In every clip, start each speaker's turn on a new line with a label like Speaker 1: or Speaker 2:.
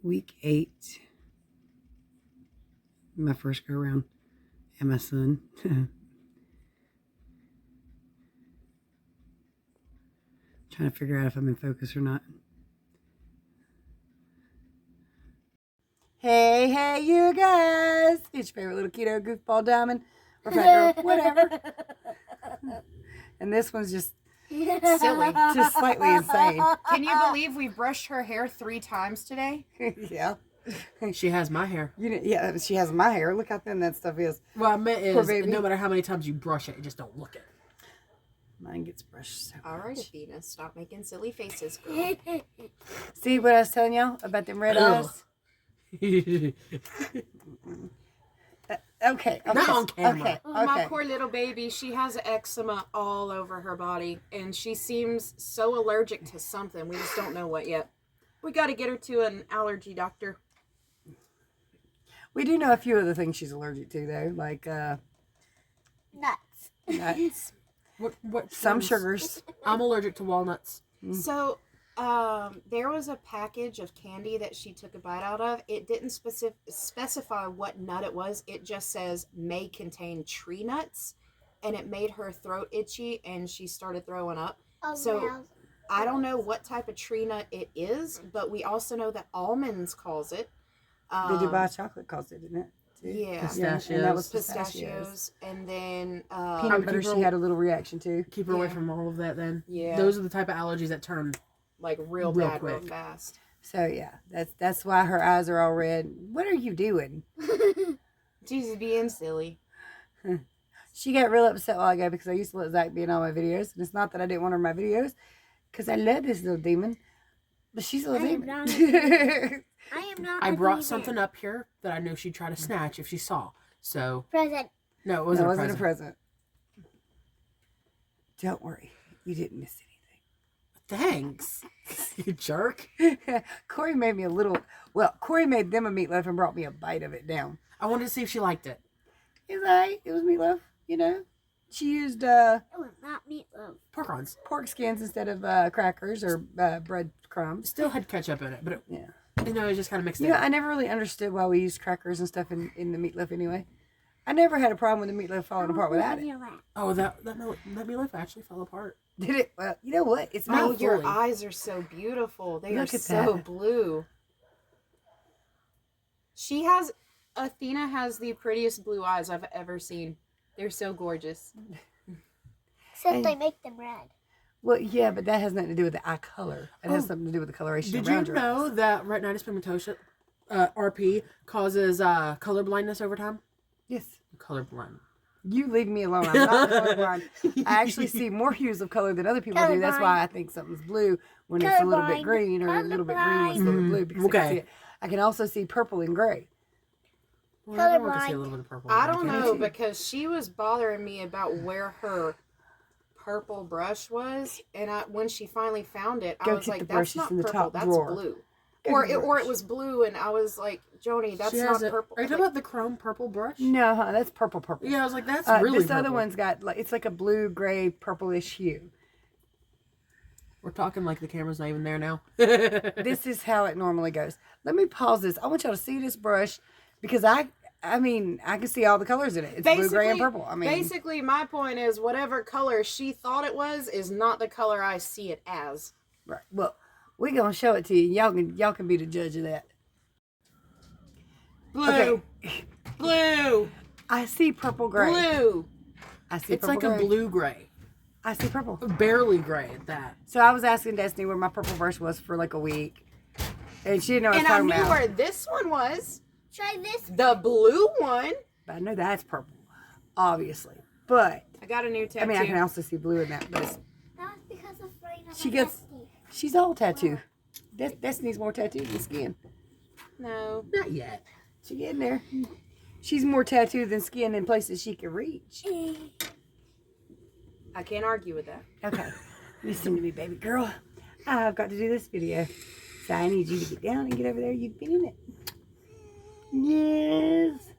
Speaker 1: week 8. My first go around. And my son. Trying to figure out if I'm in focus or not. Hey, you guys. It's your favorite little keto goofball diamond. Or fat girl, whatever. And this one's just
Speaker 2: silly.
Speaker 1: Just slightly insane.
Speaker 2: Can you believe we've brushed her hair 3 times today?
Speaker 1: Yeah.
Speaker 3: She has my hair.
Speaker 1: Yeah, she has my hair. Look how thin that stuff is.
Speaker 3: What I meant is, no matter how many times you brush it, you just don't look it.
Speaker 1: Mine gets brushed so
Speaker 2: All right, Athena, stop making silly faces, girl.
Speaker 1: See what I was telling y'all about them red eyes? Okay.
Speaker 3: Not on camera.
Speaker 1: Okay.
Speaker 2: Oh, my poor little baby, she has eczema all over her body, and she seems so allergic to something. We just don't know what yet. We got to get her to an allergy doctor.
Speaker 1: We do know a few of the things she's allergic to, though, like
Speaker 4: nuts.
Speaker 3: What
Speaker 1: some sugars.
Speaker 3: I'm allergic to walnuts.
Speaker 2: So, there was a package of candy that she took a bite out of. It didn't specify what nut it was. It just says may contain tree nuts, and it made her throat itchy, and she started throwing up. I don't know what type of tree nut it is, but we also know that almonds calls it.
Speaker 1: The Dubai chocolate calls it, didn't it? Too?
Speaker 2: Yeah.
Speaker 3: Pistachios.
Speaker 1: And that was
Speaker 2: Pistachios. And then
Speaker 1: peanut butter she had a little reaction to.
Speaker 3: Keep her away from all of that then.
Speaker 2: Yeah.
Speaker 3: Those are the type of allergies that turn
Speaker 2: like real bad real fast.
Speaker 1: So yeah, that's why her eyes are all red. What are you doing?
Speaker 2: She's being silly.
Speaker 1: She got real upset a while ago because I used to let Zach be in all my videos. And it's not that I didn't want her in my videos, because I love this little demon. But she's a little demon.
Speaker 4: I am not.
Speaker 3: I brought something up here that I knew she'd try to snatch if she saw. So
Speaker 4: Present.
Speaker 3: no, it wasn't
Speaker 1: a present. Don't worry, you didn't miss anything.
Speaker 3: Thanks, you jerk.
Speaker 1: Corey made me a little. Well, Corey made them a meatloaf and brought me a bite of it down.
Speaker 3: I wanted to see if she liked it.
Speaker 1: It was alright. It was meatloaf. You know, she used
Speaker 4: It was not meatloaf.
Speaker 3: Pork rinds.
Speaker 1: pork skins instead of crackers or bread crumbs.
Speaker 3: Still had ketchup in it, but it,
Speaker 1: Yeah.
Speaker 3: you know, it just kind of mixed
Speaker 1: You
Speaker 3: in.
Speaker 1: know, I never really understood why we used crackers and stuff in the meatloaf anyway. I never had a problem with the meatloaf falling apart without it.
Speaker 3: Oh, that meatloaf actually fell apart.
Speaker 1: Did it? Well, you know what? It's
Speaker 2: Oh,
Speaker 1: not
Speaker 2: your
Speaker 1: fully.
Speaker 2: eyes are so beautiful. They are
Speaker 1: Look at
Speaker 2: so
Speaker 1: that.
Speaker 2: blue. Athena has the prettiest blue eyes I've ever seen. They're so gorgeous.
Speaker 4: Except they make them red.
Speaker 1: Well, yeah, but that has nothing to do with the eye color. It has something to do with the coloration
Speaker 3: Did
Speaker 1: around
Speaker 3: you
Speaker 1: your
Speaker 3: know
Speaker 1: eyes.
Speaker 3: that retinitis pigmentosa, RP, causes color blindness over time?
Speaker 1: Yes.
Speaker 3: Colorblind.
Speaker 1: You leave me alone. I'm not colorblind. I actually see more hues of color than other people do. That's why I think something's blue when it's a little bit green, or a little bit green when it's a little bit blue. Because I can see it. I can also see purple and gray.
Speaker 3: Well, I want to see a little bit of purple.
Speaker 2: I don't know, because she was bothering me about where her purple brush was, and when she finally found it, I was like, "That's not purple. That's blue." Or it was blue, and I was like, "Joni, that's not purple."
Speaker 3: Are you talking about the chrome purple brush?
Speaker 1: No, that's purple.
Speaker 3: Yeah, I was like, that's really
Speaker 1: this
Speaker 3: purple.
Speaker 1: other one's got it's like a blue, gray, purplish hue.
Speaker 3: We're talking like the camera's not even there now.
Speaker 1: This is how it normally goes. Let me pause this. I want y'all to see this brush because I can see all the colors in it. It's blue, gray, and purple.
Speaker 2: Basically, my point is whatever color she thought it was is not the color I see it as.
Speaker 1: Right. Well, we're gonna show it to you. Y'all can be the judge of that.
Speaker 2: Blue.
Speaker 1: Okay.
Speaker 2: Blue.
Speaker 1: I see purple gray.
Speaker 2: Blue.
Speaker 1: I see
Speaker 3: It's
Speaker 1: purple
Speaker 3: like
Speaker 1: gray.
Speaker 3: a blue gray.
Speaker 1: I see purple.
Speaker 3: Barely gray at that.
Speaker 1: So I was asking Destiny where my purple brush was for like a week. And she didn't know what I was
Speaker 2: And I
Speaker 1: talking
Speaker 2: knew
Speaker 1: about.
Speaker 2: where this one was.
Speaker 4: Try this.
Speaker 2: The blue one.
Speaker 1: But I know that's purple. Obviously. But
Speaker 2: I got a new tattoo.
Speaker 1: I mean I can also see blue in that, but
Speaker 4: That was because of Rain
Speaker 1: she gets she's all tattoo. Destiny's more tattooed than skin.
Speaker 2: No.
Speaker 3: Not yet.
Speaker 1: She getting there. She's more tattooed than skin in places she can reach.
Speaker 2: I can't argue with that.
Speaker 1: Okay. Listen to me, baby girl. I've got to do this video. So I need you to get down and get over there. You've been in it. Yes.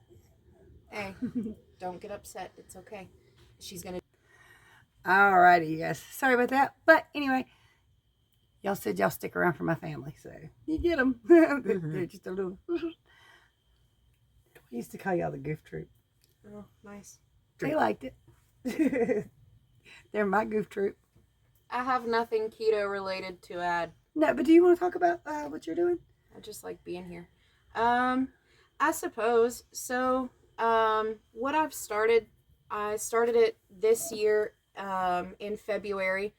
Speaker 2: Hey, don't get upset. It's okay. She's going to...
Speaker 1: Alrighty, you guys. Sorry about that. But anyway, y'all said y'all stick around for my family, so you get them. They're just a little. We used to call y'all the goof troop.
Speaker 2: Oh, nice.
Speaker 1: They liked it. They're my goof troop.
Speaker 2: I have nothing keto related to add.
Speaker 1: No, but do you want to talk about what you're doing?
Speaker 2: I just like being here. I suppose. So, what I started it this year, in February.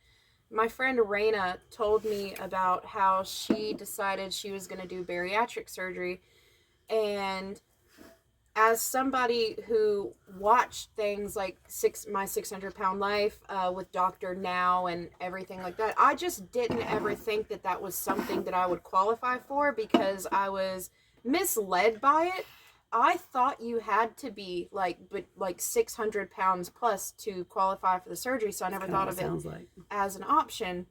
Speaker 2: My friend Raina told me about how she decided she was going to do bariatric surgery. And as somebody who watched things like My 600-Pound Life with Dr. Now and everything like that, I just didn't ever think that that was something that I would qualify for because I was misled by it. I thought you had to be like 600 pounds plus to qualify for the surgery, so I never thought of it as an option.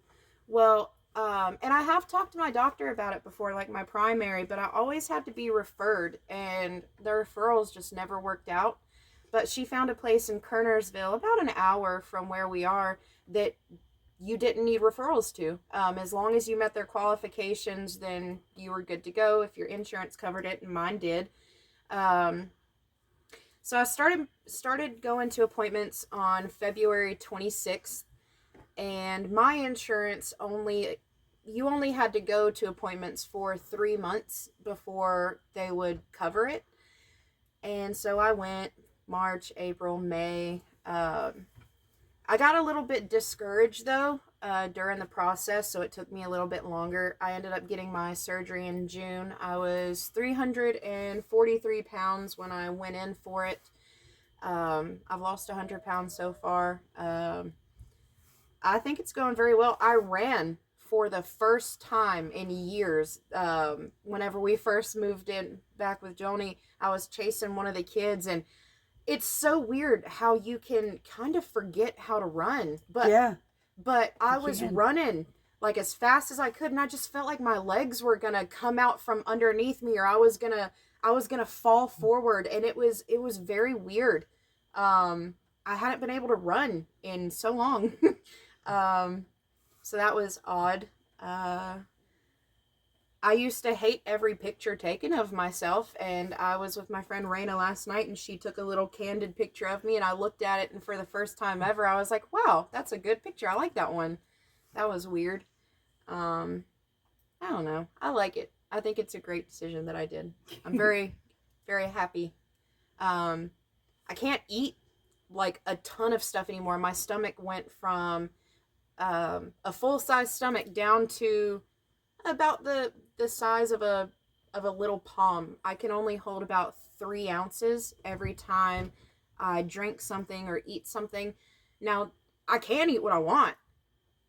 Speaker 2: Well, and I have talked to my doctor about it before, like my primary, but I always had to be referred, and the referrals just never worked out. But she found a place in Kernersville, about an hour from where we are, that you didn't need referrals to. As long as you met their qualifications, then you were good to go if your insurance covered it, and mine did. So I started going to appointments on February 26th, and my insurance you only had to go to appointments for 3 months before they would cover it. And so I went March, April, May. I got a little bit discouraged though, during the process, so it took me a little bit longer. I ended up getting my surgery in June. I was 343 pounds when I went in for it. I've lost 100 pounds so far. I think it's going very well. I ran for the first time in years. Whenever we first moved in back with Joni, I was chasing one of the kids, and it's so weird how you can kind of forget how to run. But yeah. But I was running like as fast as I could, and I just felt like my legs were gonna come out from underneath me, or I was gonna fall forward, and it was very weird. I hadn't been able to run in so long. So that was odd. I used to hate every picture taken of myself, and I was with my friend Raina last night, and she took a little candid picture of me, and I looked at it, and for the first time ever, I was like, wow, that's a good picture. I like that one. That was weird. I don't know. I like it. I think it's a great decision that I did. I'm very, very happy. I can't eat like a ton of stuff anymore. My stomach went from a full-size stomach down to about the size of a little palm. I can only hold about 3 ounces every time I drink something or eat something. Now, I can eat what I want.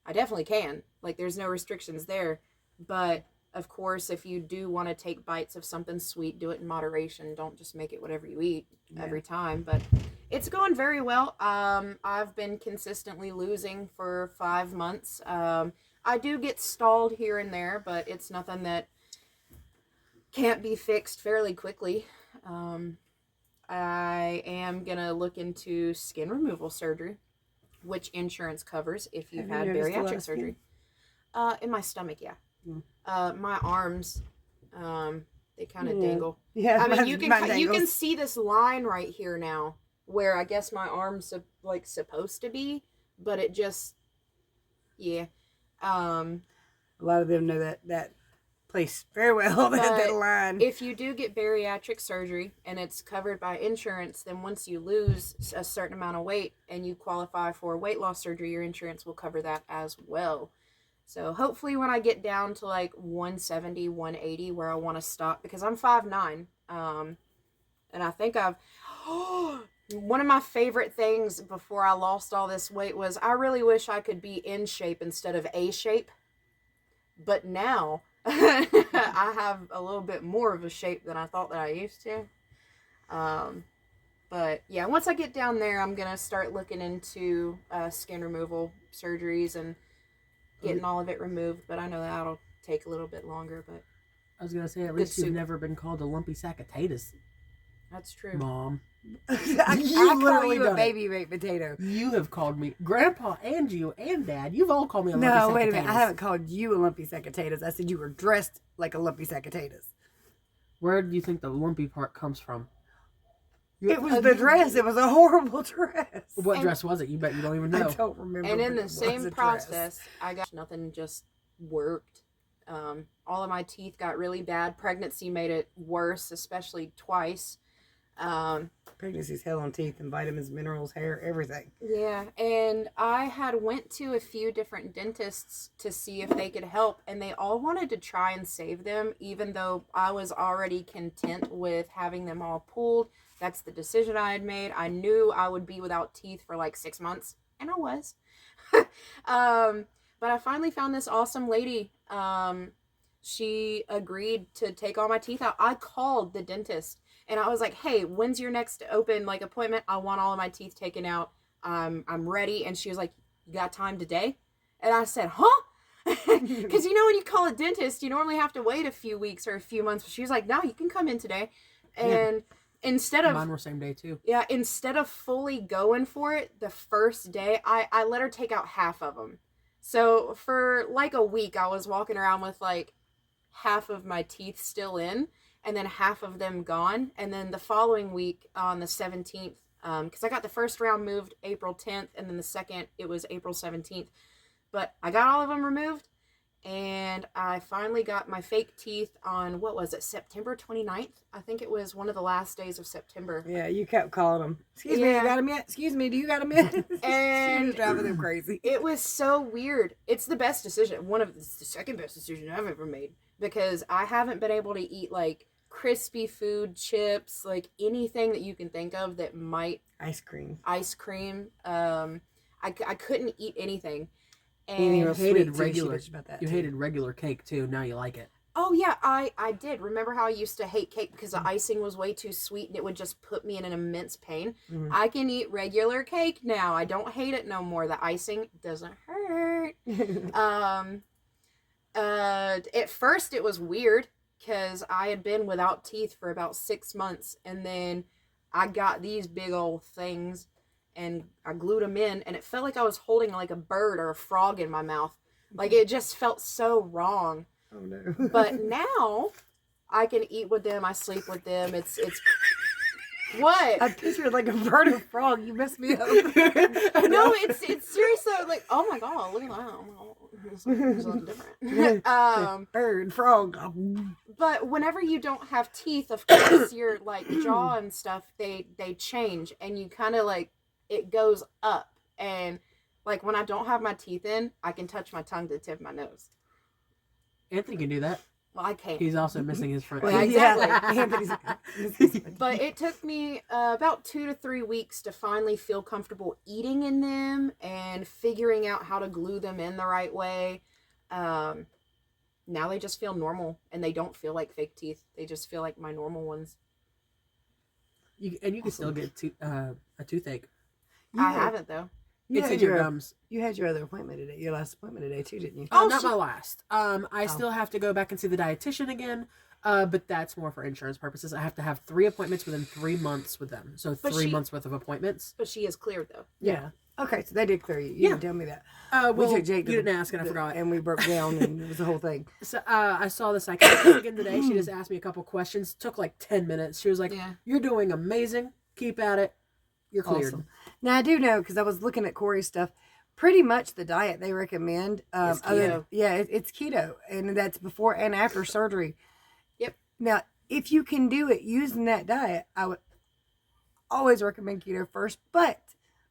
Speaker 2: I definitely can. Like, there's no restrictions there. But, of course, if you do want to take bites of something sweet, do it in moderation. Don't just make it whatever you eat every time. But it's going very well. I've been consistently losing for 5 months. I do get stalled here and there, but it's nothing that can't be fixed fairly quickly. I am going to look into skin removal surgery, which insurance covers if you've had bariatric surgery. In my stomach, yeah. My arms, they kind of dangle. Yeah, I mean, you can see this line right here now where I guess my arm's like supposed to be, but it just, yeah. A
Speaker 1: lot of them know that place very well, that line.
Speaker 2: If you do get bariatric surgery and it's covered by insurance, then once you lose a certain amount of weight and you qualify for weight loss surgery, your insurance will cover that as well. So hopefully when I get down to like 170, 180 where I want to stop, because I'm 5'9", and I think one of my favorite things before I lost all this weight was I really wish I could be in shape instead of A shape. But now I have a little bit more of a shape than I thought that I used to. But yeah, once I get down there, I'm going to start looking into skin removal surgeries and getting all of it removed. But I know that'll take a little bit longer. But
Speaker 3: I was going to say, at least you've never been called a lumpy sack of potatoes.
Speaker 2: That's true.
Speaker 3: Mom.
Speaker 1: I call
Speaker 3: literally
Speaker 1: you a
Speaker 3: done it.
Speaker 1: baby baked potato.
Speaker 3: You have called me Grandpa and you and Dad. You've all called me a lumpy sack
Speaker 1: No,
Speaker 3: of
Speaker 1: wait a minute. I
Speaker 3: potatoes.
Speaker 1: haven't called you a lumpy sack of potatoes. I said you were dressed like a lumpy sack of potatoes.
Speaker 3: Where do you think the lumpy part comes from?
Speaker 1: It was the dress. It was a horrible dress.
Speaker 3: What dress was it? You bet you don't even know.
Speaker 1: I don't remember.
Speaker 2: And in
Speaker 1: but
Speaker 2: the
Speaker 1: it
Speaker 2: same
Speaker 1: was a
Speaker 2: process,
Speaker 1: dress.
Speaker 2: I got nothing just worked. All of my teeth got really bad. Pregnancy made it worse, especially twice.
Speaker 1: Pregnancy's hell on teeth and vitamins, minerals, hair, everything.
Speaker 2: Yeah, and I had went to a few different dentists to see if they could help, and they all wanted to try and save them, even though I was already content with having them all pulled. That's the decision I had made. I knew I would be without teeth for like 6 months, and I was. But I finally found this awesome lady. She agreed to take all my teeth out. I called the dentist and I was like, hey, when's your next open appointment? I want all of my teeth taken out. I'm ready. And she was like, you got time today? And I said, huh? Because when you call a dentist, you normally have to wait a few weeks or a few months. But she was like, no, you can come in today. And instead of
Speaker 3: mine were same day too.
Speaker 2: Yeah, instead of fully going for it the first day, I let her take out half of them. So for like a week, I was walking around with like half of my teeth still in and then half of them gone. And then the following week on the 17th, because I got the first round moved April 10th and then the second, it was April 17th. But I got all of them removed and I finally got my fake teeth on, what was it, September 29th? I think it was one of the last days of September.
Speaker 1: Yeah, you kept calling them. Excuse me, you got them yet? Excuse me, do you got them yet?
Speaker 2: And
Speaker 1: she was driving them crazy.
Speaker 2: It was so weird. It's the best decision. It's the second best decision I've ever made because I haven't been able to eat like crispy food, chips, like anything that you can think of that might
Speaker 1: ice cream.
Speaker 2: I couldn't eat anything. And
Speaker 3: You hated
Speaker 1: sweet,
Speaker 3: regular.
Speaker 1: too.
Speaker 3: You hated regular cake too. Now you like it.
Speaker 2: Oh yeah, I did. Remember how I used to hate cake because the icing was way too sweet and it would just put me in an immense pain?
Speaker 1: Mm-hmm.
Speaker 2: I can eat regular cake now. I don't hate it no more. The icing doesn't hurt. At first it was weird because I had been without teeth for about 6 months and then I got these big old things and I glued them in and it felt like I was holding like a bird or a frog in my mouth. Like it just felt so wrong.
Speaker 1: Oh no.
Speaker 2: But now I can eat with them. I sleep with them. It's what?
Speaker 1: I pictured like a bird or frog. You messed me up.
Speaker 2: No, it's seriously like, oh my god, look at that. Oh my god. It's something different.
Speaker 1: Bird, frog.
Speaker 2: But whenever you don't have teeth, of course your like jaw and stuff they change and you kind of like it goes up and like when I don't have my teeth in, I can touch my tongue to the tip of my nose.
Speaker 3: Anthony can do that.
Speaker 2: Well, I can't.
Speaker 3: He's also missing his front.
Speaker 2: Well,
Speaker 3: teeth.
Speaker 2: exactly. But it took me about 2 to 3 weeks to finally feel comfortable eating in them and figuring out how to glue them in the right way. Now they just feel normal and they don't feel like fake teeth. They just feel like my normal ones.
Speaker 3: You can still get a toothache.
Speaker 2: I haven't though.
Speaker 3: It's in your gums.
Speaker 1: You had your other appointment today. Your last appointment today too, didn't you?
Speaker 3: Oh, not my last. I still have to go back and see the dietitian again. But that's more for insurance purposes. I have to have 3 appointments within 3 months with them. So 3 months worth of appointments.
Speaker 2: But she is cleared though.
Speaker 1: Yeah. Okay, so they did clear you. You didn't tell me that.
Speaker 3: We
Speaker 1: took Jake.
Speaker 3: You didn't ask, and I forgot.
Speaker 1: And we broke down, and it was the whole thing.
Speaker 3: So I saw the psychiatrist again today. She just asked me a couple questions. Took like 10 minutes. She was like, "You're doing amazing. Keep at it. You're cleared."
Speaker 1: Awesome. Now I do know because I was looking at Corey's stuff. Pretty much the diet they recommend.
Speaker 2: It's keto.
Speaker 1: It's keto, and that's before and after surgery.
Speaker 2: Yep.
Speaker 1: Now, if you can do it using that diet, I would always recommend keto first. But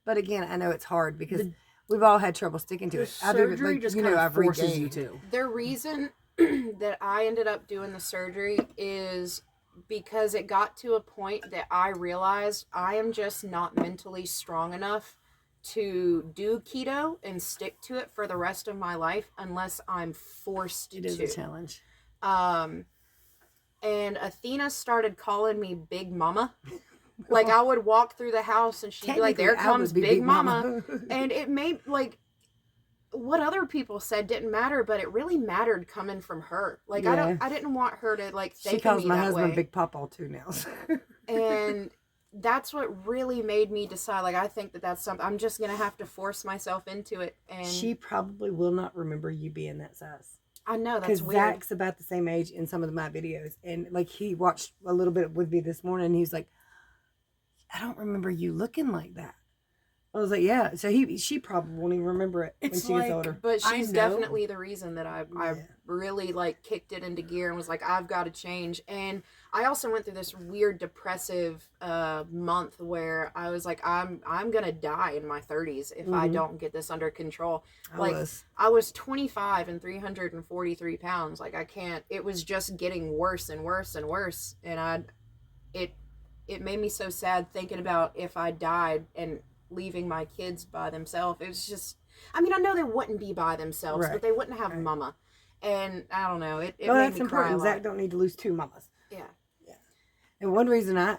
Speaker 1: again, I know it's hard because we've all had trouble sticking to it.
Speaker 3: Surgery just kind of forces you to.
Speaker 2: The reason that I ended up doing the surgery is because it got to a point that I realized I am just not mentally strong enough to do keto and stick to it for the rest of my life unless I'm forced to.
Speaker 1: It is a challenge.
Speaker 2: And Athena started calling me Big Mama. Like I would walk through the house and she'd be like, "There comes Big Mama." And it made like what other people said didn't matter, but it really mattered coming from her. Like I didn't want her to like think
Speaker 1: she calls
Speaker 2: of me
Speaker 1: my
Speaker 2: that
Speaker 1: husband
Speaker 2: way.
Speaker 1: Big Papa too now.
Speaker 2: And that's what really made me decide, like, I think that that's something, I'm just going to have to force myself into it. And
Speaker 1: she probably will not remember you being that size.
Speaker 2: I know, that's
Speaker 1: Because
Speaker 2: weird.
Speaker 1: Zach's about the same age in some of my videos. And, like, he watched a little bit with me this morning, and he's like, I don't remember you looking like that. I was like, yeah. So she probably won't even remember it when she gets older.
Speaker 2: But
Speaker 3: I
Speaker 2: she's
Speaker 3: know.
Speaker 2: definitely the reason that I really, like, kicked it into gear and was like, I've got to change. And I also went through this weird depressive month where I was like, I'm gonna die in my 30s if I don't get this under control. I was 25 and 343 pounds. Like, I can't. It was just getting worse and worse and worse. And it made me so sad thinking about if I died and leaving my kids by themselves. It was just, I mean, I know they wouldn't be by themselves, but they wouldn't have mama. And I don't know, it made me cry a lot.
Speaker 1: Zach don't need to lose 2 mamas.
Speaker 2: Yeah.
Speaker 1: And one reason I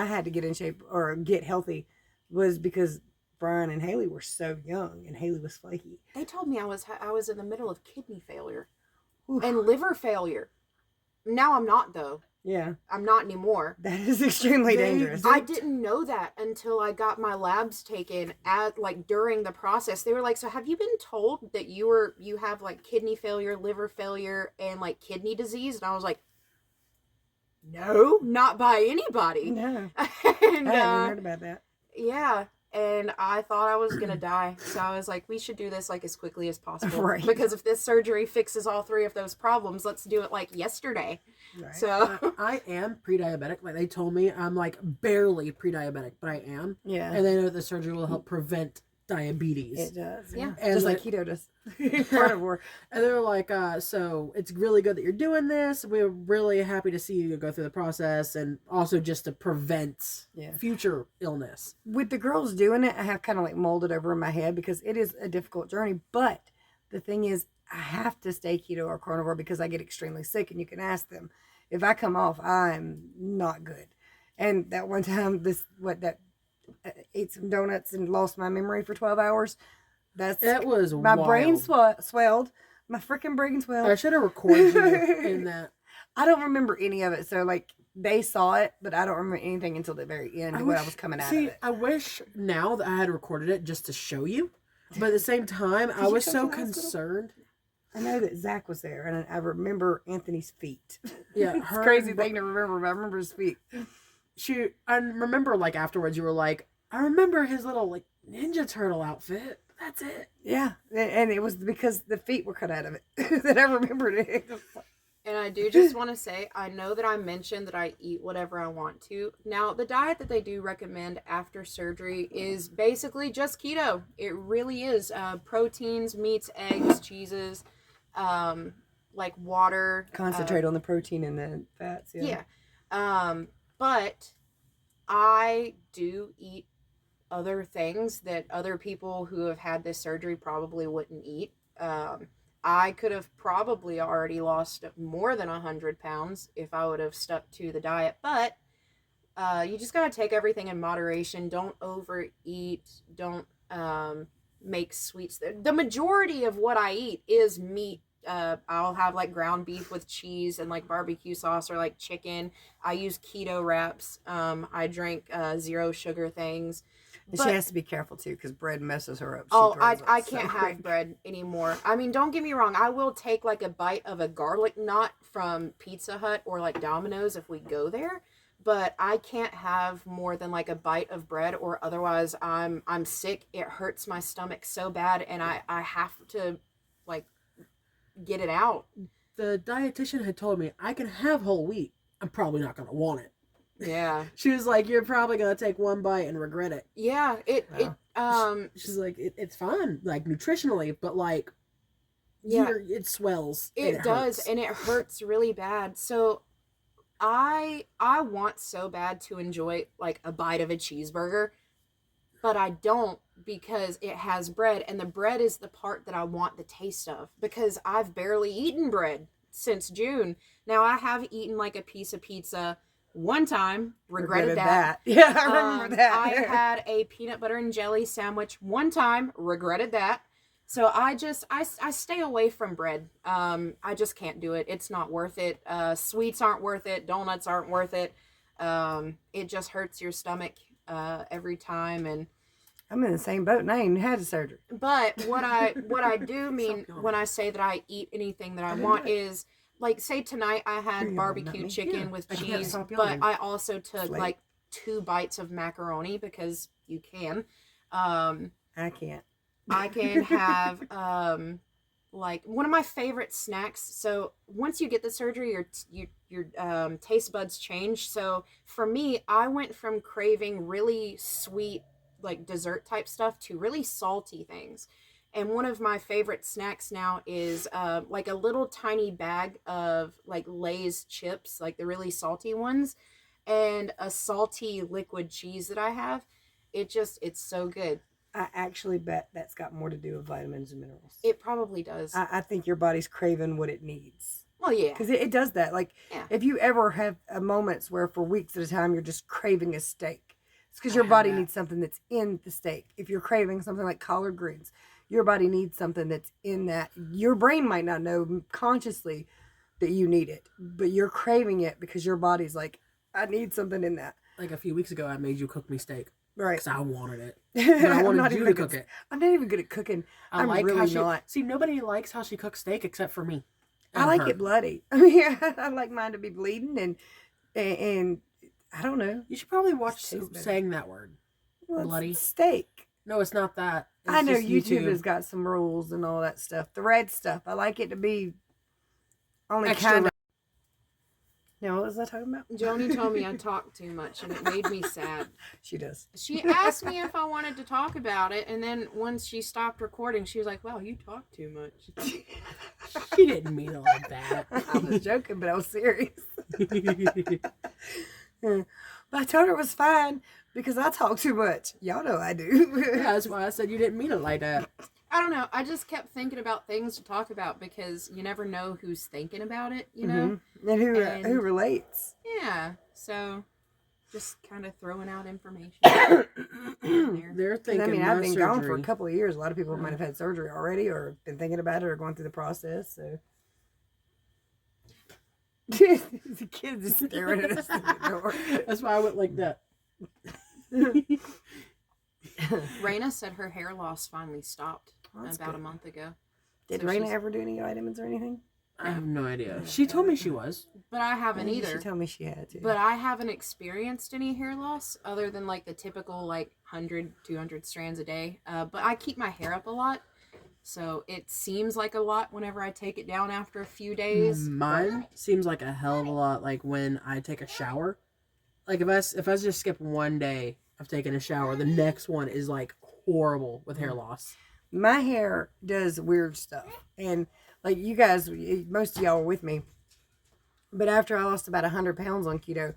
Speaker 1: had to get in shape or get healthy was because Brian and Haley were so young and Haley was flaky.
Speaker 2: They told me I was in the middle of kidney failure and liver failure. Now I'm not, though.
Speaker 1: Yeah.
Speaker 2: I'm not anymore.
Speaker 1: That is extremely dangerous.
Speaker 2: I didn't know that until I got my labs taken during the process. They were like, so have you been told that you have, like, kidney failure, liver failure, and, like, kidney disease? And I was like, no, not by anybody.
Speaker 1: No.
Speaker 2: And,
Speaker 1: I hadn't even heard about that.
Speaker 2: Yeah. And I thought I was going to die. So I was like, we should do this, like, as quickly as possible.
Speaker 1: Right.
Speaker 2: Because if this surgery fixes all 3 of those problems, let's do it, like, yesterday.
Speaker 1: Right.
Speaker 2: So
Speaker 3: I am pre-diabetic. Like, they told me I'm, like, barely pre-diabetic, but I am.
Speaker 1: Yeah.
Speaker 3: And they know the surgery will help prevent diabetes.
Speaker 1: It does.
Speaker 2: Yeah.
Speaker 3: And
Speaker 1: just like keto does. Carnivore.
Speaker 3: And they're like, so it's really good that you're doing this. We're really happy to see you go through the process, and also just to prevent future illness.
Speaker 1: With the girls doing it, I have kind of like molded over in my head because it is a difficult journey. But the thing is, I have to stay keto or carnivore because I get extremely sick, and you can ask them. If I come off, I'm not good. And that one time, ate some donuts and lost my memory for 12 hours.
Speaker 3: That was
Speaker 1: my
Speaker 3: wild.
Speaker 1: brain swelled. My freaking brain swelled.
Speaker 3: I should have recorded you in that.
Speaker 1: I don't remember any of it. So, like, they saw it, but I don't remember anything until the very end when I was coming out of it.
Speaker 3: I wish now that I had recorded it just to show you. But at the same time, I was so concerned.
Speaker 1: I know that Zach was there, and I remember Anthony's feet.
Speaker 3: Yeah,
Speaker 1: it's a crazy thing to remember, but I remember his feet.
Speaker 3: I remember, like, afterwards, you were like, I remember his little, like, Ninja Turtle outfit. That's it.
Speaker 1: Yeah, and it was because the feet were cut out of it that I remembered it.
Speaker 2: And I do just want to say, I know that I mentioned that I eat whatever I want to. Now, the diet that they do recommend after surgery is basically just keto. It really is. Proteins, meats, eggs, cheeses, like water.
Speaker 1: Concentrate on the protein and the fats.
Speaker 2: Yeah. But I do eat other things that other people who have had this surgery probably wouldn't eat. I could have probably already lost more than 100 pounds if I would have stuck to the diet, but you just got to take everything in moderation. Don't overeat. Don't make sweets. The majority of what I eat is meat. I'll have, like, ground beef with cheese and, like, barbecue sauce, or, like, chicken. I use keto wraps. I drink 0 sugar things.
Speaker 1: And she has to be careful too, because bread messes her up.
Speaker 2: I can't have bread anymore. I mean, don't get me wrong. I will take, like, a bite of a garlic knot from Pizza Hut or, like, Domino's if we go there. But I can't have more than, like, a bite of bread, or otherwise I'm sick. It hurts my stomach so bad, and I have to, like, get it out.
Speaker 3: The dietitian had told me I can have whole wheat. I'm probably not going to want it.
Speaker 2: Yeah.
Speaker 3: She was like, you're probably going to take one bite and regret it.
Speaker 2: Yeah.
Speaker 3: She's like, it's fine, like, nutritionally, but, like, it swells.
Speaker 2: It does, and it hurts really bad. So I want so bad to enjoy, like, a bite of a cheeseburger, but I don't, because it has bread, and the bread is the part that I want the taste of, because I've barely eaten bread since June. Now, I have eaten, like, a piece of pizza one time, regretted that.
Speaker 1: Yeah, I remember that.
Speaker 2: I had a peanut butter and jelly sandwich one time, regretted that. So I stay away from bread. I just can't do it. It's not worth it. Sweets aren't worth it. Donuts aren't worth it. It just hurts your stomach every time. And
Speaker 1: I'm in the same boat and I ain't had a surgery.
Speaker 2: but what I do mean when I say that I eat anything that I want is, like, say tonight I had barbecue chicken with cheese, but I also took like 2 bites of macaroni because you can.
Speaker 1: I can't.
Speaker 2: I can have like one of my favorite snacks. So once you get the surgery, your taste buds change. So for me, I went from craving really sweet, like dessert type stuff, to really salty things. And one of my favorite snacks now is like a little tiny bag of like Lay's chips, like the really salty ones, and a salty liquid cheese that I have. It's so good.
Speaker 1: I actually bet that's got more to do with vitamins and minerals.
Speaker 2: It probably does.
Speaker 1: I think your body's craving what it needs.
Speaker 2: Well, yeah.
Speaker 1: Because it does that. Like, if you ever have moments where for weeks at a time you're just craving a steak, it's because your body needs something that's in the steak. If you're craving something like collard greens, your body needs something that's in that. Your brain might not know consciously that you need it, but you're craving it because your body's like, I need something in that.
Speaker 3: Like a few weeks ago, I made you cook me steak.
Speaker 1: Right.
Speaker 3: Because I wanted it. But I wanted you to cook it.
Speaker 1: I'm not even good at cooking. I'm
Speaker 3: like
Speaker 1: really
Speaker 3: how she,
Speaker 1: not.
Speaker 3: See, nobody likes how she cooks steak except for me.
Speaker 1: I like it bloody. I mean, I like mine to be bleeding and I don't know.
Speaker 3: You should probably watch saying that word.
Speaker 1: Well,
Speaker 3: bloody.
Speaker 1: Steak.
Speaker 3: No, it's not that. It's
Speaker 1: I know
Speaker 3: just
Speaker 1: YouTube has got some rules and all that stuff. The red stuff. I like it to be only
Speaker 3: extra
Speaker 1: kind of. Now, what was I talking about?
Speaker 2: Joni told me I talked too much, and it made me sad.
Speaker 1: She does.
Speaker 2: She asked me if I wanted to talk about it, and then once she stopped recording, she was like, "Well, you talk too much."
Speaker 3: She didn't mean it like that.
Speaker 1: I was joking, but I was serious. But I told her it was fine because I talk too much. Y'all know I do.
Speaker 3: Yeah, that's why I said you didn't mean it like that.
Speaker 2: I don't know. I just kept thinking about things to talk about because you never know who's thinking about it, you know?
Speaker 1: And who relates.
Speaker 2: Yeah. So, just kind of throwing out information.
Speaker 3: They're thinking
Speaker 1: I've been gone for a couple of years. A lot of people might have had surgery already or been thinking about it or going through the process, so. The kids are staring at us at the door.
Speaker 3: That's why I went like that.
Speaker 2: Raina said her hair loss finally stopped about a month ago.
Speaker 1: Did Raina ever do any vitamins or anything?
Speaker 3: I have no idea. She told me she was.
Speaker 2: But I haven't either.
Speaker 1: She told me she had to.
Speaker 2: But I haven't experienced any hair loss other than like the typical like 100, 200 strands a day. But I keep my hair up a lot. So it seems like a lot whenever I take it down after a few days.
Speaker 3: Mine seems like a hell of a lot like when I take a shower. Like if I just skip one day of taking a shower, the next one is like horrible with hair loss.
Speaker 1: My hair does weird stuff. And like you guys, most of y'all were with me. But after I lost about 100 pounds on keto,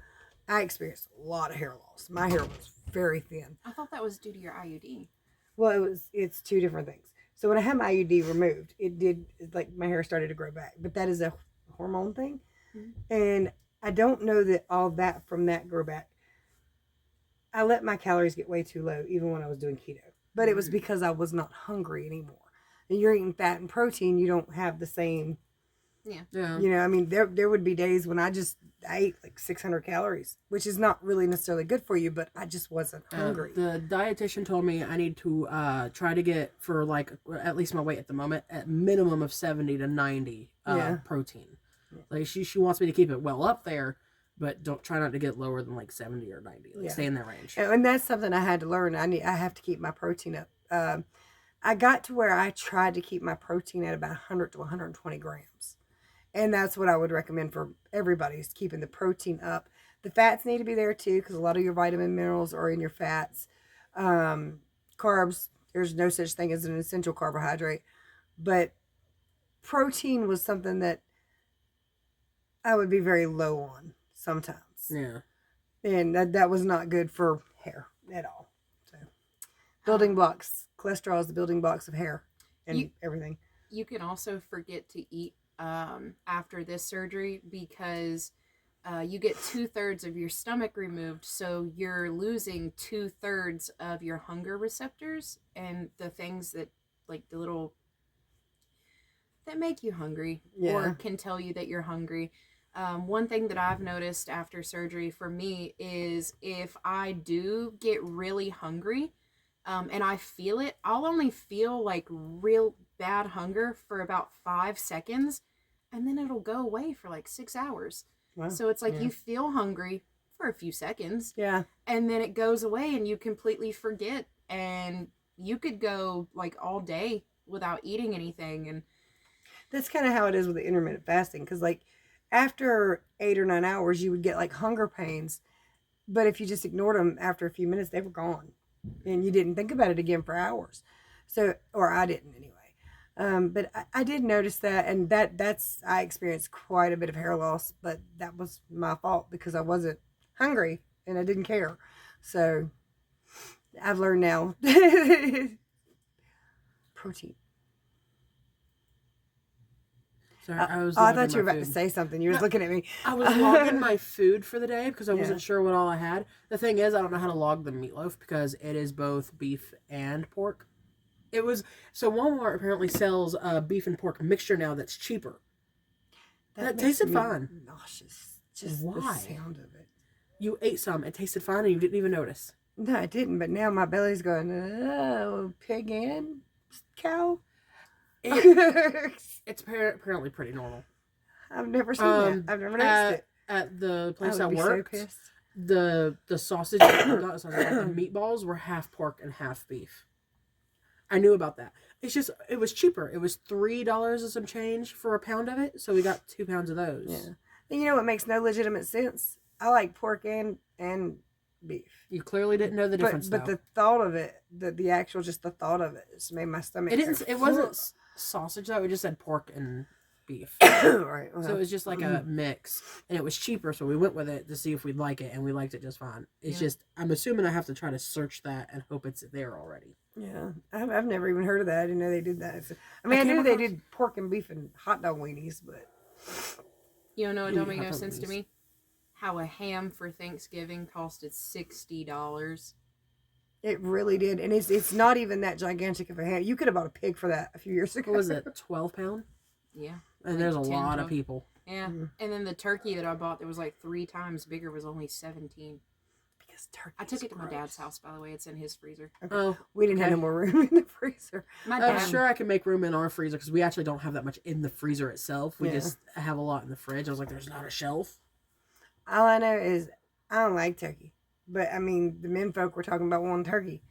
Speaker 1: I experienced a lot of hair loss. My hair was very thin.
Speaker 2: I thought that was due to your IUD.
Speaker 1: Well, it's two different things. So when I had my IUD removed, like my hair started to grow back. But that is a hormone thing. Mm-hmm. And I don't know that all that from that grew back. I let my calories get way too low, even when I was doing keto. But it was because I was not hungry anymore. And you're eating fat and protein, you don't have the same.
Speaker 2: Yeah.
Speaker 1: You know, I mean, there would be days when I ate like 600 calories, which is not really necessarily good for you, but I just wasn't hungry.
Speaker 3: The dietitian told me I need to try to get, for like at least my weight at the moment, at minimum of 70 to 90 protein. Yeah. Like she wants me to keep it well up there, but don't try not to get lower than like 70 or 90. Like stay in that range.
Speaker 1: And that's something I had to learn. I have to keep my protein up. I got to where I tried to keep my protein at about 100 to 120 grams. And that's what I would recommend for everybody is keeping the protein up. The fats need to be there too because a lot of your vitamin minerals are in your fats. Carbs, there's no such thing as an essential carbohydrate. But protein was something that I would be very low on sometimes.
Speaker 3: Yeah.
Speaker 1: And that was not good for hair at all. So, building blocks. Cholesterol is the building blocks of hair and everything.
Speaker 2: You can also forget to eat after this surgery because you get 2/3 of your stomach removed, so you're losing 2/3 of your hunger receptors and the things that like the little that make you hungry or can tell you that you're hungry. One thing that I've noticed after surgery for me is if I do get really hungry, and I feel it, I'll only feel like real bad hunger for about 5 seconds, and then it'll go away for like 6 hours. Wow. So it's like you feel hungry for a few seconds.
Speaker 1: Yeah.
Speaker 2: And then it goes away and you completely forget. And you could go like all day without eating anything. And
Speaker 1: that's kind of how it is with the intermittent fasting. Because like after 8 or 9 hours, you would get like hunger pains. But if you just ignored them after a few minutes, they were gone. And you didn't think about it again for hours. So, or I didn't anyway. But I did notice that, and I experienced quite a bit of hair loss, but that was my fault because I wasn't hungry and I didn't care. So I've learned now. Protein.
Speaker 3: Sorry, I
Speaker 1: thought you were about to say something. You were looking at me.
Speaker 3: I was logging my food for the day because I wasn't sure what all I had. The thing is, I don't know how to log the meatloaf because it is both beef and pork. So Walmart apparently sells a beef and pork mixture now that's cheaper. That tasted fine.
Speaker 1: Nauseous. Just
Speaker 3: why?
Speaker 1: The sound of it.
Speaker 3: You ate some. It tasted fine and you didn't even notice.
Speaker 1: No, I didn't. But now my belly's going, oh, pig and cow.
Speaker 3: It's apparently pretty normal.
Speaker 1: I've never seen that. I've never noticed it.
Speaker 3: At the place I
Speaker 1: would
Speaker 3: worked,
Speaker 1: be so pissed.
Speaker 3: the sausage, not sausage, the meatballs were half pork and half beef. I knew about that. It's just, it was cheaper. It was $3 and some change for a pound of it, so we got 2 pounds of those.
Speaker 1: Yeah. And you know what makes no legitimate sense? I like pork and beef.
Speaker 3: You clearly didn't know the difference,
Speaker 1: But the thought of it, the actual, just the thought of it, just made my stomach.
Speaker 3: It wasn't sausage though. It just said pork and beef.
Speaker 1: Right.
Speaker 3: So it was just like a mix, and it was cheaper, so we went with it to see if we'd like it, and we liked it just fine. It's just, I'm assuming I have to try to search that and hope it's there already.
Speaker 1: Yeah, I've never even heard of that. I didn't know they did that. So, I knew they did pork and beef and hot dog weenies, but
Speaker 2: you know, it don't make no sense to me. How a ham for Thanksgiving costed $60.
Speaker 1: It really did, and it's not even that gigantic of a ham. You could have bought a pig for that a few years ago.
Speaker 3: What was it, 12 pound?
Speaker 2: Yeah.
Speaker 3: And there's a lot of people.
Speaker 2: Yeah, and then the turkey that I bought that was like 3 times bigger was only 17.
Speaker 1: Because turkey.
Speaker 2: I took it to my dad's house, by the way. It's in his freezer.
Speaker 1: Okay. Oh, we didn't have no more room in the freezer.
Speaker 3: I'm sure I can make room in our freezer because we actually don't have that much in the freezer itself. We just have a lot in the fridge. I was like, there's not a shelf.
Speaker 1: All I know is I don't like turkey. But, I mean, the men folk were talking about wanting turkey.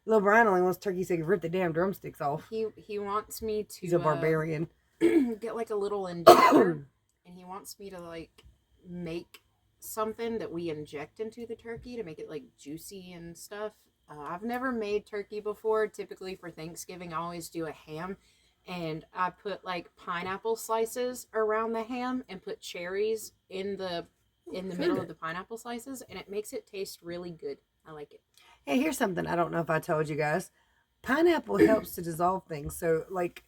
Speaker 1: Little Brian only wants turkey so he can rip the damn drumsticks off.
Speaker 2: He wants me to...
Speaker 1: He's a barbarian.
Speaker 2: Get like a little injector. And he wants me to, like, make something that we inject into the turkey to make it, like, juicy and stuff. I've never made turkey before. Typically for Thanksgiving, I always do a ham. And I put, like, pineapple slices around the ham and put cherries in the middle of the pineapple slices, and it makes it taste really good. I like it.
Speaker 1: Hey, here's something I don't know if I told you guys. Pineapple helps to dissolve things. So, like,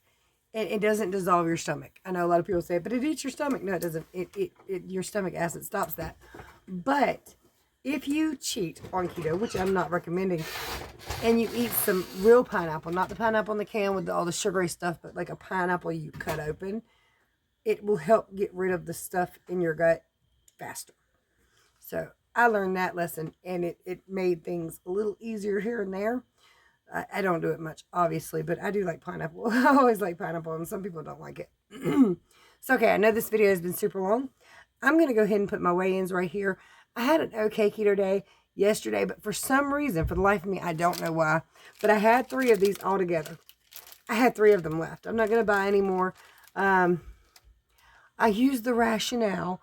Speaker 1: it doesn't dissolve your stomach. I know a lot of people say, but it eats your stomach. No, it doesn't. Your stomach acid stops that. But if you cheat on keto, which I'm not recommending, and you eat some real pineapple, not the pineapple in the can with all the sugary stuff, but like a pineapple you cut open, it will help get rid of the stuff in your gut faster. So I learned that lesson, and it made things a little easier here and there. I don't do it much, obviously, but I do like pineapple. I always like pineapple, and some people don't like it. So, okay, I know this video has been super long. I'm going to go ahead and put my weigh-ins right here. I had an okay keto day yesterday, but for some reason, for the life of me, I don't know why, but I had 3 of these all together. I had 3 of them left. I'm not going to buy any more. I used the rationale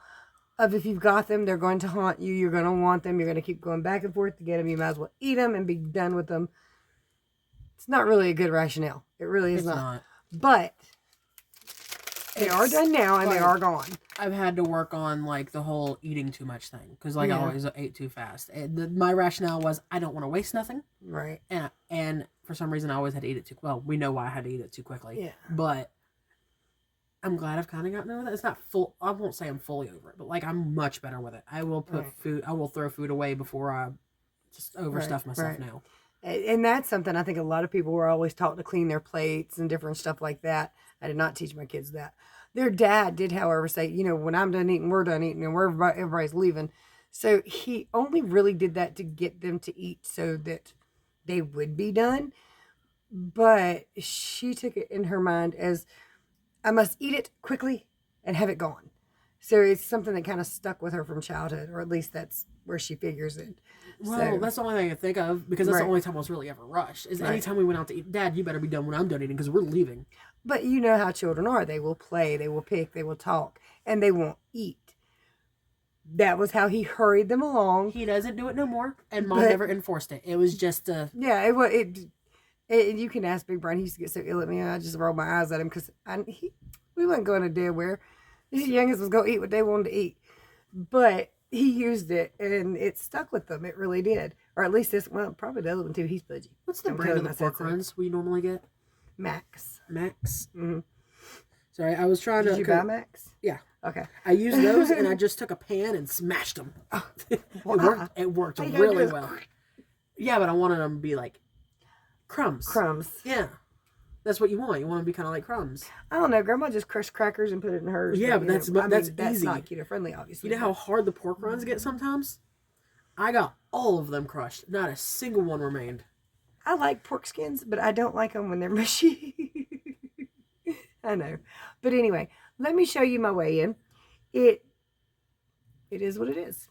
Speaker 1: of if you've got them, they're going to haunt you. You're going to want them. You're going to keep going back and forth to get them. You might as well eat them and be done with them. It's not really a good rationale. It really is not. But they are done now, and they are gone.
Speaker 3: I've had to work on, like, the whole eating too much thing. Because, like, I always ate too fast. My rationale was, I don't want to waste nothing.
Speaker 1: Right.
Speaker 3: And for some reason, I always had to eat it too... Well, we know why I had to eat it too quickly.
Speaker 1: Yeah.
Speaker 3: But I'm glad I've kind of gotten over that. It's not full... I won't say I'm fully over it. But, like, I'm much better with it. I will put food... I will throw food away before I just overstuff myself now.
Speaker 1: And that's something I think a lot of people were always taught to clean their plates and different stuff like that. I did not teach my kids that. Their dad did, however, say, you know, when I'm done eating, we're done eating, and everybody's leaving. So he only really did that to get them to eat so that they would be done. But she took it in her mind as, I must eat it quickly and have it gone. So it's something that kind of stuck with her from childhood, or at least that's where she figures it.
Speaker 3: Well, that's the only thing I can think of, because that's the only time I was really ever rushed. Is anytime we went out to eat, Dad, you better be done when I'm done eating, because we're leaving.
Speaker 1: But you know how children are. They will play, they will pick, they will talk, and they won't eat. That was how he hurried them along.
Speaker 3: He doesn't do it no more, and Mom never enforced it. It was just
Speaker 1: yeah. You can ask Big Brian. He used to get so ill at me, I just rolled my eyes at him because we wasn't going to dead where. His youngest was going to eat what they wanted to eat, but he used it and it stuck with them. It really did, or at least this. Well, probably the other one too. He's pudgy.
Speaker 3: What's the brand of the pork rinds we normally get?
Speaker 1: Max.
Speaker 3: Max.
Speaker 1: Mm-hmm.
Speaker 3: Sorry, I was trying to.
Speaker 1: Did you buy Max?
Speaker 3: Yeah.
Speaker 1: Okay.
Speaker 3: I used those and I just took a pan and smashed them. It worked really well. Yeah, but I wanted them to be like crumbs.
Speaker 1: Crumbs.
Speaker 3: Yeah. That's what you want. You want to be kind of like crumbs.
Speaker 1: I don't know. Grandma just crushed crackers and put it in hers.
Speaker 3: Yeah, but that's easy.
Speaker 1: That's not keto friendly, obviously.
Speaker 3: You know how hard the pork rinds get sometimes? I got all of them crushed. Not a single one remained.
Speaker 1: I like pork skins, but I don't like them when they're mushy. I know. But anyway, let me show you my weigh-in. It is what it is.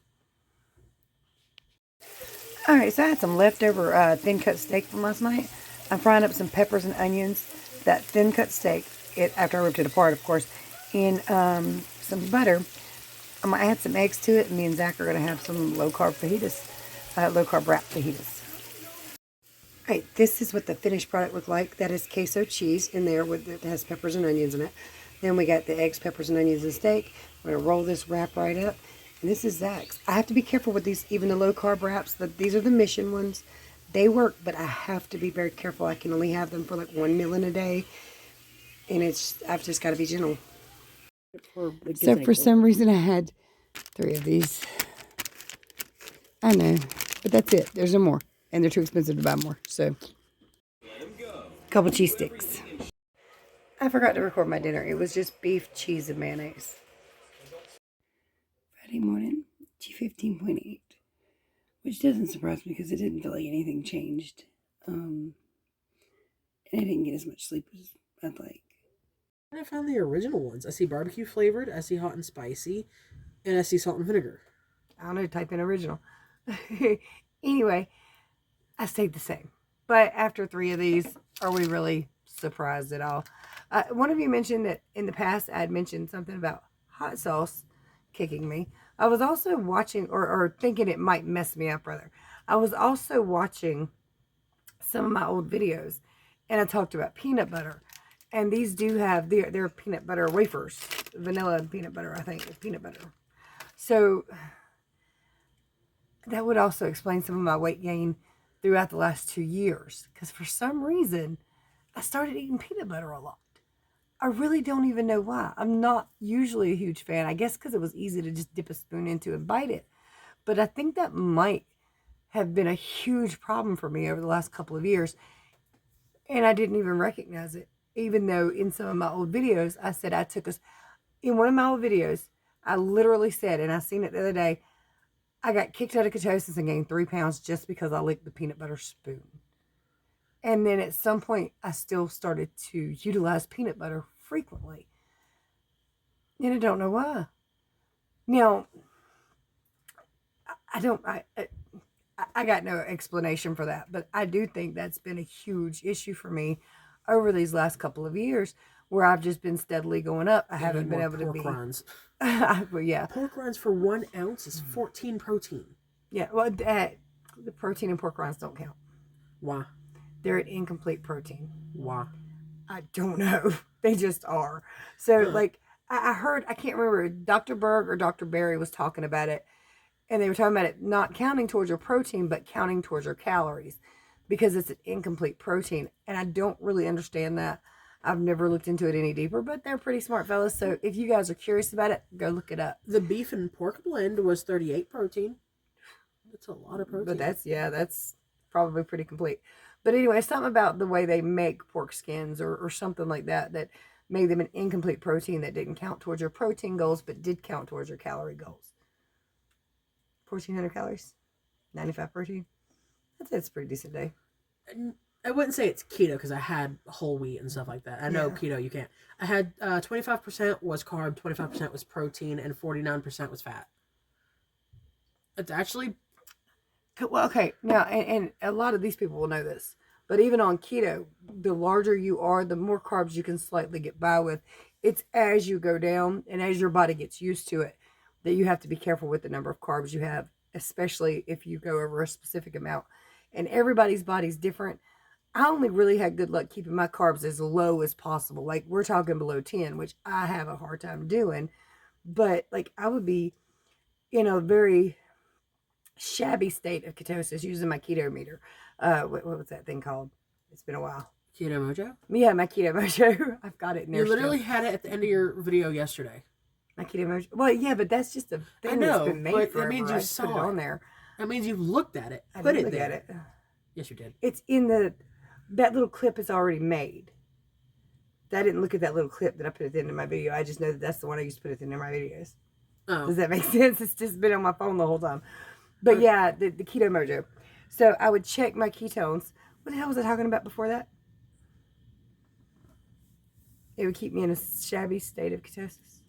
Speaker 1: All right, so I had some leftover thin cut steak from last night. I'm frying up some peppers and onions. That thin cut steak, after I ripped it apart, of course, in some butter. I'm going to add some eggs to it, and me and Zach are going to have some low-carb fajitas, low-carb wrap fajitas. All right, this is what the finished product looked like. That is queso cheese in there. It has peppers and onions in it. Then we got the eggs, peppers, and onions, and steak. We're going to roll this wrap right up. And this is Zach's. I have to be careful with these, even the low-carb wraps. These are the Mission ones. They work, but I have to be very careful. I can only have them for like 1 meal in a day. And I've just got to be gentle. So for some reason I had 3 of these. I know, but that's it. There's no more. And they're too expensive to buy more. So, a couple cheese sticks. I forgot to record my dinner. It was just beef, cheese, and mayonnaise. Friday morning, G15.8. Which doesn't surprise me because it didn't feel like anything changed. And I didn't get as much sleep as I'd like.
Speaker 3: I found the original ones. I see barbecue flavored, I see hot and spicy, and I see salt and vinegar.
Speaker 1: I don't know, type in original. Anyway, I stayed the same. But after 3 of these, are we really surprised at all? One of you mentioned that in the past I had mentioned something about hot sauce kicking me. I was also watching, or thinking it might mess me up, rather. I was also watching some of my old videos, and I talked about peanut butter. And these do have, they're peanut butter wafers. Vanilla and peanut butter, I think, is peanut butter. So, that would also explain some of my weight gain throughout the last 2 years. Because for some reason, I started eating peanut butter a lot. I really don't even know why. I'm not usually a huge fan. I guess because it was easy to just dip a spoon into and bite it. But I think that might have been a huge problem for me over the last couple of years. And I didn't even recognize it. Even though in some of my old videos, I said in one of my old videos, I literally said, and I seen it the other day, I got kicked out of ketosis and gained 3 pounds just because I licked the peanut butter spoon. And then at some point, I still started to utilize peanut butter frequently. And I don't know why. Now, I got no explanation for that, but I do think that's been a huge issue for me over these last couple of years, where I've just been steadily going up. I haven't been able to be.
Speaker 3: Rinds.
Speaker 1: Well, yeah.
Speaker 3: Pork rinds for 1 ounce is 14 protein.
Speaker 1: Yeah, well, the protein in pork rinds don't count.
Speaker 3: Why?
Speaker 1: They're an incomplete protein.
Speaker 3: Why?
Speaker 1: I don't know. They just are. So, like, I heard, I can't remember, Dr. Berg or Dr. Berry was talking about it, and they were talking about it not counting towards your protein, but counting towards your calories, because it's an incomplete protein. And I don't really understand that. I've never looked into it any deeper, but they're pretty smart fellas. So if you guys are curious about it, go look it up.
Speaker 3: The beef and pork blend was 38 protein. That's a lot of protein.
Speaker 1: But that's probably pretty complete. But anyway, something about the way they make pork skins or something like that made them an incomplete protein that didn't count towards your protein goals, but did count towards your calorie goals. 1,400 calories, 95 protein. That's a pretty decent day.
Speaker 3: I wouldn't say it's keto because I had whole wheat and stuff like that. I know keto you can't. I had 25% was carb, 25% was protein, and 49% was fat. It's actually...
Speaker 1: Well, okay. Now, and a lot of these people will know this, but even on keto, the larger you are, the more carbs you can slightly get by with. It's as you go down and as your body gets used to it that you have to be careful with the number of carbs you have, especially if you go over a specific amount. And everybody's body's different. I only really had good luck keeping my carbs as low as possible. Like, we're talking below 10, which I have a hard time doing. But, like, I would be in a very shabby state of ketosis using my keto meter. What was that thing called? It's been a while.
Speaker 3: Keto Mojo?
Speaker 1: Yeah, my Keto Mojo. I've got it in there.
Speaker 3: You literally had it at the end of your video yesterday.
Speaker 1: My Keto Mojo. Well, yeah, but that's just a thing that's been made forever.
Speaker 3: That means you saw it on
Speaker 1: there.
Speaker 3: That means you've looked at it.
Speaker 1: I did look at it.
Speaker 3: Yes, you did.
Speaker 1: It's in that little clip is already made. I didn't look at that little clip that I put at the end of my video. I just know that that's the one I used to put at the end of my videos. Oh. Does that make sense? It's just been on my phone the whole time. But yeah, the Keto Mojo. So I would check my ketones. What the hell was I talking about before that? It would keep me in a shabby state of ketosis.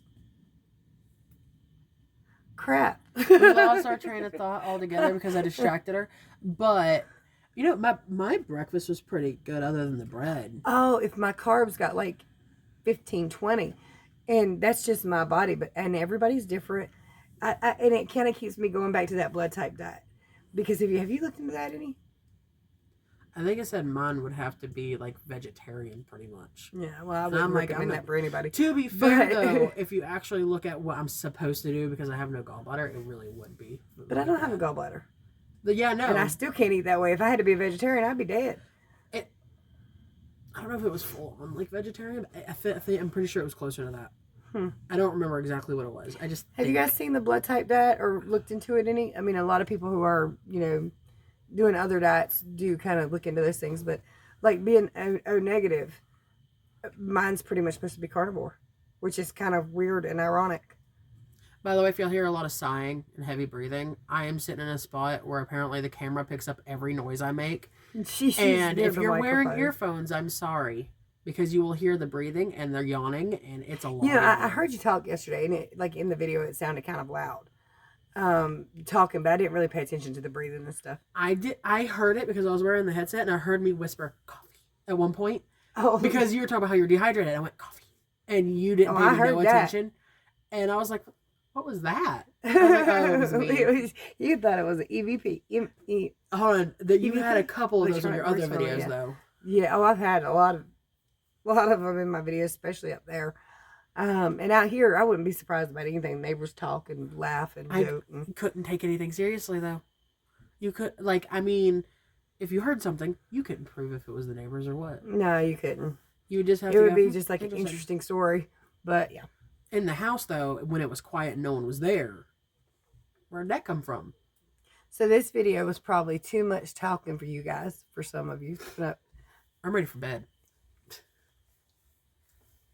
Speaker 1: Crap.
Speaker 3: We lost our train of thought altogether because I distracted her. But, you know, my breakfast was pretty good other than the bread.
Speaker 1: Oh, if my carbs got like 15, 20. And that's just my body. And everybody's different. And it kind of keeps me going back to that blood type diet. Because have you looked into that any?
Speaker 3: I think I said mine would have to be like vegetarian pretty much.
Speaker 1: Yeah, well, I wouldn't recommend that for anybody.
Speaker 3: To be fair, though, if you actually look at what I'm supposed to do, because I have no gallbladder, it really would be.
Speaker 1: But I don't have a gallbladder.
Speaker 3: But yeah, no.
Speaker 1: And I still can't eat that way. If I had to be a vegetarian, I'd be dead.
Speaker 3: I don't know if it was full on like vegetarian. I'm pretty sure it was closer to that. I don't remember exactly what it was.
Speaker 1: Have you guys seen the blood type diet or looked into it any? I mean, a lot of people who are, doing other diets do kind of look into those things, but like being O negative, mine's pretty much supposed to be carnivore, which is kind of weird and ironic.
Speaker 3: By the way, if you'll hear a lot of sighing and heavy breathing, I am sitting in a spot where apparently the camera picks up every noise I make. And if you're wearing earphones, I'm sorry. Because you will hear the breathing and they're yawning and it's a lot.
Speaker 1: I heard you talk yesterday and like in the video it sounded kind of loud. Talking, but I didn't really pay attention to the breathing and stuff.
Speaker 3: I heard it because I was wearing the headset and I heard me whisper coffee at one point.
Speaker 1: Oh.
Speaker 3: Because you were talking about how you're dehydrated. I went coffee. And you didn't pay no attention. And I was like, what was that? I was like, oh, it was me.
Speaker 1: You thought it was an EVP.
Speaker 3: Hold on. You had a couple of those in your other videos though.
Speaker 1: Yeah, I've had a lot of them in my videos, especially up there. And out here, I wouldn't be surprised about anything. Neighbors talk and laugh and joke.
Speaker 3: I couldn't take anything seriously, though. You could, if you heard something, you couldn't prove if it was the neighbors or what.
Speaker 1: No, you couldn't.
Speaker 3: You would just have
Speaker 1: to. It would be just like an interesting story. But, yeah.
Speaker 3: In the house, though, when it was quiet and no one was there, where'd that come from?
Speaker 1: So this video was probably too much talking for you guys, for some of you. But
Speaker 3: I'm ready for bed.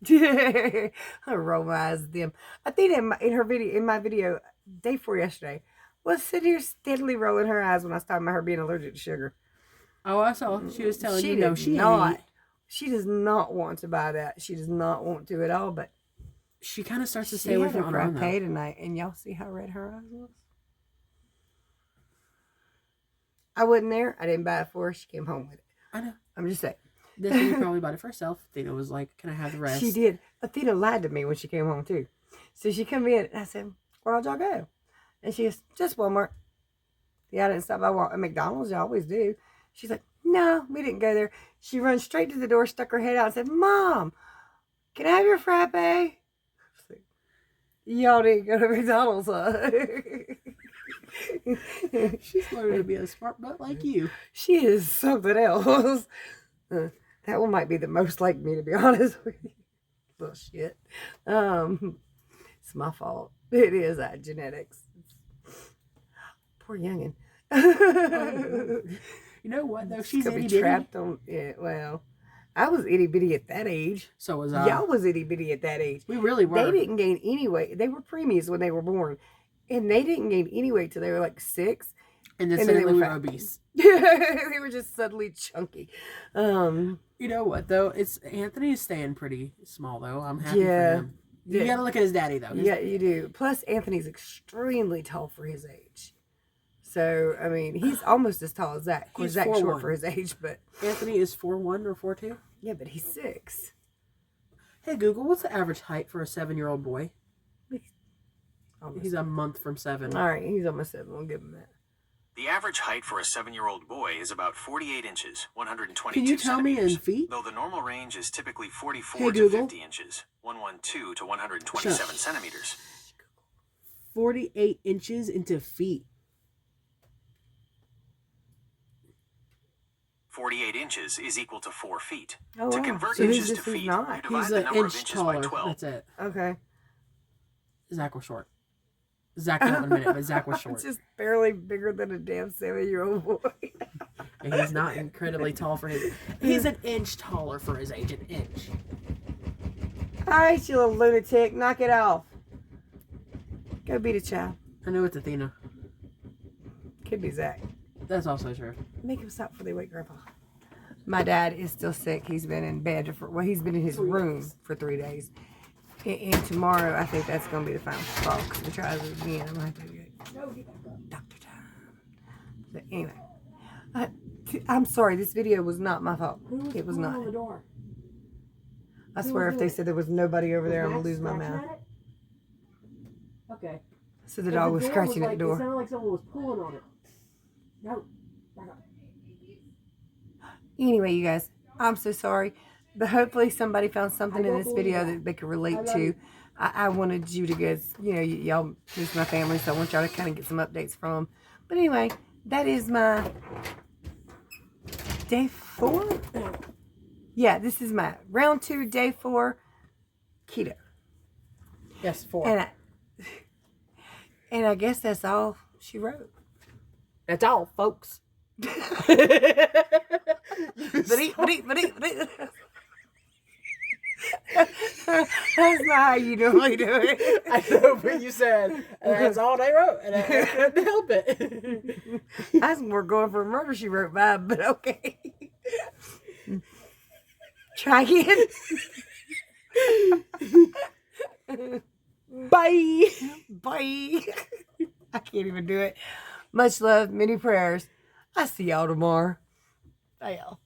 Speaker 1: I roll my eyes at them. I think in my video day 4 yesterday was sitting here steadily rolling her eyes when I was talking about her being allergic to sugar.
Speaker 3: Oh, I saw. She was telling
Speaker 1: she does not want to buy that. She does not want to at all. But
Speaker 3: she kind of starts to stay away from it on her own.
Speaker 1: Tonight, and y'all see how red her eyes was. I wasn't there. I didn't buy it for her. She came home with it.
Speaker 3: I know.
Speaker 1: I'm just saying.
Speaker 3: This one probably bought it for herself. Athena was like, can I have the rest?
Speaker 1: She did. Athena lied to me when she came home, too. So she come in, and I said, where'd y'all go? And she goes, just Walmart. Yeah, I didn't stop by McDonald's. You always do. She's like, no, we didn't go there. She runs straight to the door, stuck her head out, and said, Mom, can I have your frappe? Like, y'all didn't go to McDonald's, huh?
Speaker 3: She's learning to be a smart butt like you.
Speaker 1: She is something else. That one might be the most like me, to be honest with you. Bullshit. It's my fault. It is genetics. Poor youngin.
Speaker 3: You know what though? She's
Speaker 1: gonna be trapped on. Yeah, well, I was itty bitty at that age.
Speaker 3: So was
Speaker 1: Y'all was itty bitty at that age.
Speaker 3: We really were.
Speaker 1: They didn't gain any weight. They were preemies when they were born, and they didn't gain any weight till they were like 6.
Speaker 3: And then
Speaker 1: and
Speaker 3: suddenly
Speaker 1: then
Speaker 3: we
Speaker 1: they
Speaker 3: were
Speaker 1: were
Speaker 3: obese.
Speaker 1: They were just suddenly chunky.
Speaker 3: You know what though? Anthony's staying pretty small though. I'm happy for him. You gotta look at his daddy though.
Speaker 1: Yeah, you do. Plus, Anthony's extremely tall for his age. So, I mean, he's almost as tall as Zach. Of course, Zach's short for his age, but
Speaker 3: Anthony is 4'1" or 4'2".
Speaker 1: Yeah, but he's 6.
Speaker 3: Hey Google, what's the average height for a 7-year-old boy? He's a month from 7.
Speaker 1: All right, he's almost 7. We'll give him that.
Speaker 5: The average height for a 7-year-old boy is about 48 inches, 122
Speaker 3: Can you tell me in feet?
Speaker 5: Though the normal range is typically 44
Speaker 3: Hey,
Speaker 5: to
Speaker 3: Google.
Speaker 5: 50 inches, 112 to 127 centimeters.
Speaker 3: 48 inches into feet.
Speaker 5: 48 inches is equal to 4 feet.
Speaker 1: Oh,
Speaker 5: To
Speaker 1: wow.
Speaker 5: convert
Speaker 1: So
Speaker 5: inches
Speaker 1: he's
Speaker 5: to feet,
Speaker 1: not.
Speaker 5: you divide
Speaker 3: He's
Speaker 5: the
Speaker 3: an
Speaker 5: number of
Speaker 3: inch
Speaker 5: inches by
Speaker 3: taller.
Speaker 5: 12.
Speaker 3: That's it.
Speaker 1: Okay.
Speaker 3: Zach was short. Zach not in a minute, but Zach was short.
Speaker 1: Just barely bigger than a damn 7-year-old boy.
Speaker 3: And he's not incredibly tall for his. He's an inch taller for his age. An inch.
Speaker 1: All right, you little lunatic. Knock it off. Go beat a child.
Speaker 3: I know it's Athena.
Speaker 1: Could be Zach.
Speaker 3: That's also true.
Speaker 1: Make him stop before they wake Grandpa. My dad is still sick. He's been in bed he's been in his room for 3 days. And tomorrow, I think that's going to be the final straw. Because if he tries it again, I'm going to have to get doctor time. But anyway. I'm sorry. This video was not my fault. It was not.
Speaker 3: The door?
Speaker 1: I swear if they said there was nobody over there, I'm going to lose my mouth.
Speaker 3: Okay.
Speaker 1: So the dog was scratching at the
Speaker 3: It
Speaker 1: door.
Speaker 3: sounded like someone was pulling on it. No.
Speaker 1: Anyway, you guys, I'm so sorry. But hopefully somebody found something in this video that they could relate to. I wanted you to guys, y'all, this is my family, so I want y'all to kind of get some updates from them. But anyway, that is my day 4. Yeah, this is my round 2, day 4 keto.
Speaker 3: Yes, 4.
Speaker 1: And I guess that's all she wrote.
Speaker 3: That's all, folks.
Speaker 1: That's not how you normally do it.
Speaker 3: I know, but you said that's all they wrote, and I couldn't help it.
Speaker 1: I was more going for a murder she wrote vibe, but okay. Try again.
Speaker 3: Bye.
Speaker 1: Bye. I can't even do it. Much love, many prayers. I see y'all tomorrow. Bye, y'all.